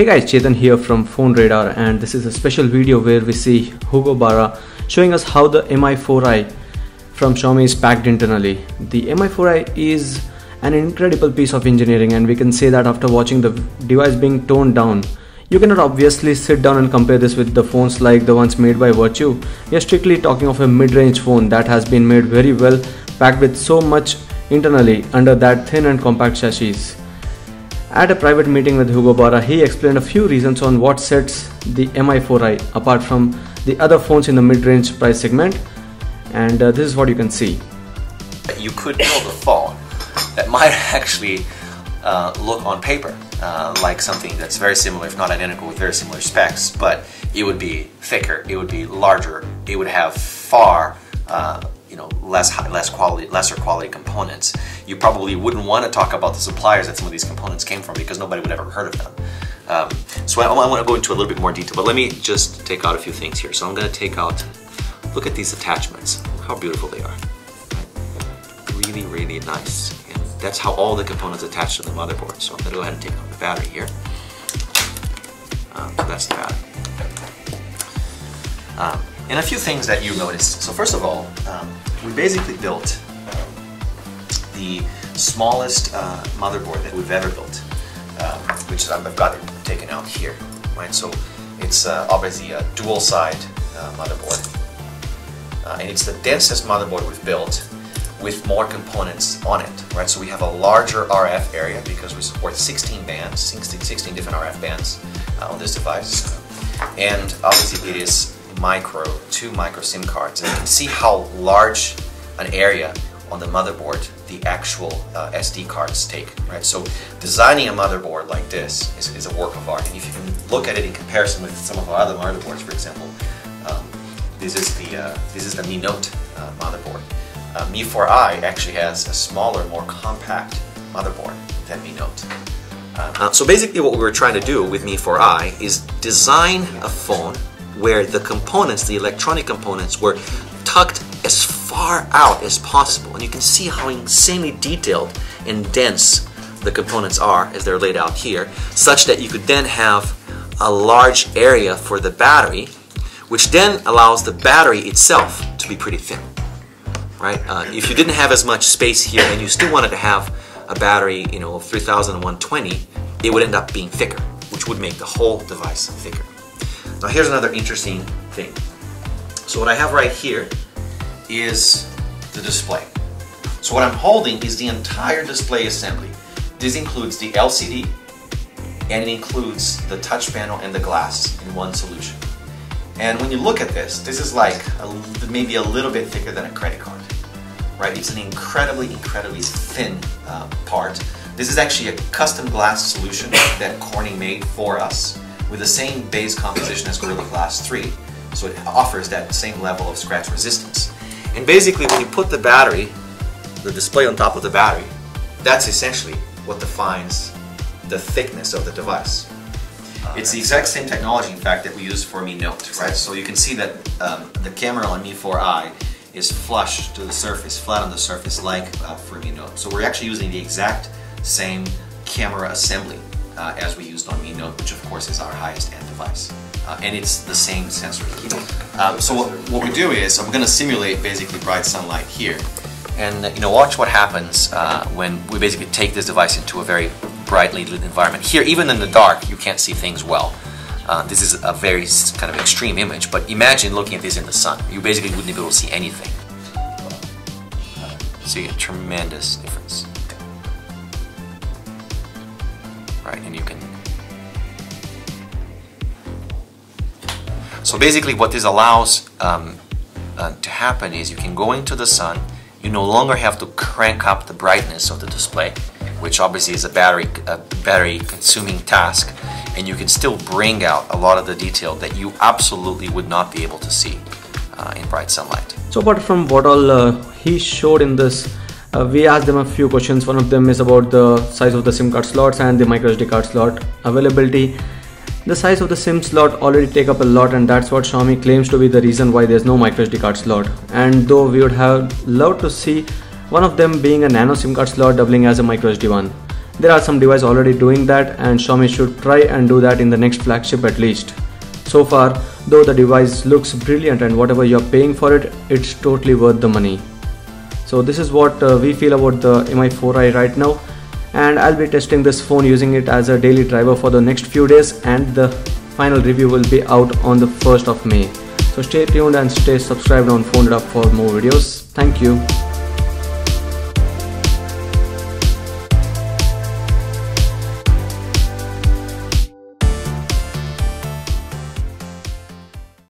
Hey guys, Chetan here from PhoneRadar, and this is a special video where we see Hugo Barra showing us how the Mi4i from Xiaomi is packed internally. The Mi4i is an incredible piece of engineering, and we can say that after watching the device being toned down. You cannot obviously sit down and compare this with the phones like the ones made by Virtue. We are strictly talking of a mid-range phone that has been made very well, packed with so much internally under that thin and compact chassis. At a private meeting with Hugo Barra, he explained a few reasons on what sets the Mi4i apart from the other phones in the mid-range price segment, and this is what you can see. You could build a phone that might actually look on paper like something that's very similar, if not identical, with very similar specs, but it would be thicker, it would be larger, it would have far lesser quality components. You probably wouldn't want to talk about the suppliers that some of these components came from because nobody would ever heard of them. So I want to go into a little bit more detail, but let me just take out a few things here. So I'm going to take out, look at these attachments, how beautiful they are. Really, really nice. And that's how all the components attach to the motherboard. So I'm going to go ahead and take out the battery here. So that's the battery. And a few things that you noticed. So first of all, we basically built the smallest motherboard that we've ever built, which I've got it taken out here, right? So it's obviously a dual-side motherboard, and it's the densest motherboard we've built with more components on it, right? So we have a larger RF area because we support 16 bands, 16 different RF bands on this device, and obviously it is two micro SIM cards, and you can see how large an area on the motherboard the actual SD cards take, right? So designing a motherboard like this is a work of art, and if you can look at it in comparison with some of our other motherboards, for example, this is the Mi Note motherboard. Mi4i actually has a smaller, more compact motherboard than Mi Note. So basically what we were trying to do with Mi4i is design a phone where the components, the electronic components, were tucked as far out as possible. And you can see how insanely detailed and dense the components are as they're laid out here, such that you could then have a large area for the battery, which then allows the battery itself to be pretty thin, right? If you didn't have as much space here and you still wanted to have a battery, of 3120, it would end up being thicker, which would make the whole device thicker. Now here's another interesting thing. So what I have right here is the display. So what I'm holding is the entire display assembly. This includes the LCD, and it includes the touch panel and the glass in one solution. And when you look at this, this is like maybe a little bit thicker than a credit card, right? It's an incredibly thin part. This is actually a custom glass solution that Corning made for us, with the same base composition as Gorilla Glass 3, so it offers that same level of scratch resistance. And basically when you put the battery, the display on top of the battery, that's essentially what defines the thickness of the device. It's the exact same technology, in fact, that we use for Mi Note, right? So you can see that the camera on Mi4i is flush to the surface, flat on the surface, like for Mi Note. So we're actually using the exact same camera assembly as we used on Mi Note, which of course is our highest end device. And it's the same sensor. So what we do is, I'm going to simulate basically bright sunlight here. And watch what happens when we basically take this device into a very brightly lit environment. Here, even in the dark, you can't see things well. This is a very kind of extreme image, but imagine looking at this in the sun. You basically wouldn't be able to see anything. See a tremendous difference. Right, and you can. So basically what this allows to happen is you can go into the sun, you no longer have to crank up the brightness of the display, which obviously is a battery consuming task, and you can still bring out a lot of the detail that you absolutely would not be able to see in bright sunlight. So apart from what all he showed in this, we asked them a few questions. One of them is about the size of the SIM card slots and the microSD card slot availability. The size of the SIM slot already take up a lot, and that's what Xiaomi claims to be the reason why there's no microSD card slot. And though we would have loved to see one of them being a nano SIM card slot doubling as a microSD one. There are some devices already doing that, and Xiaomi should try and do that in the next flagship at least. So far, though the device looks brilliant and whatever you're paying for it, it's totally worth the money. So this is what we feel about the Mi4i right now, and I'll be testing this phone using it as a daily driver for the next few days, and the final review will be out on the 1st of May. So stay tuned and stay subscribed on PhoneRadar for more videos. Thank you.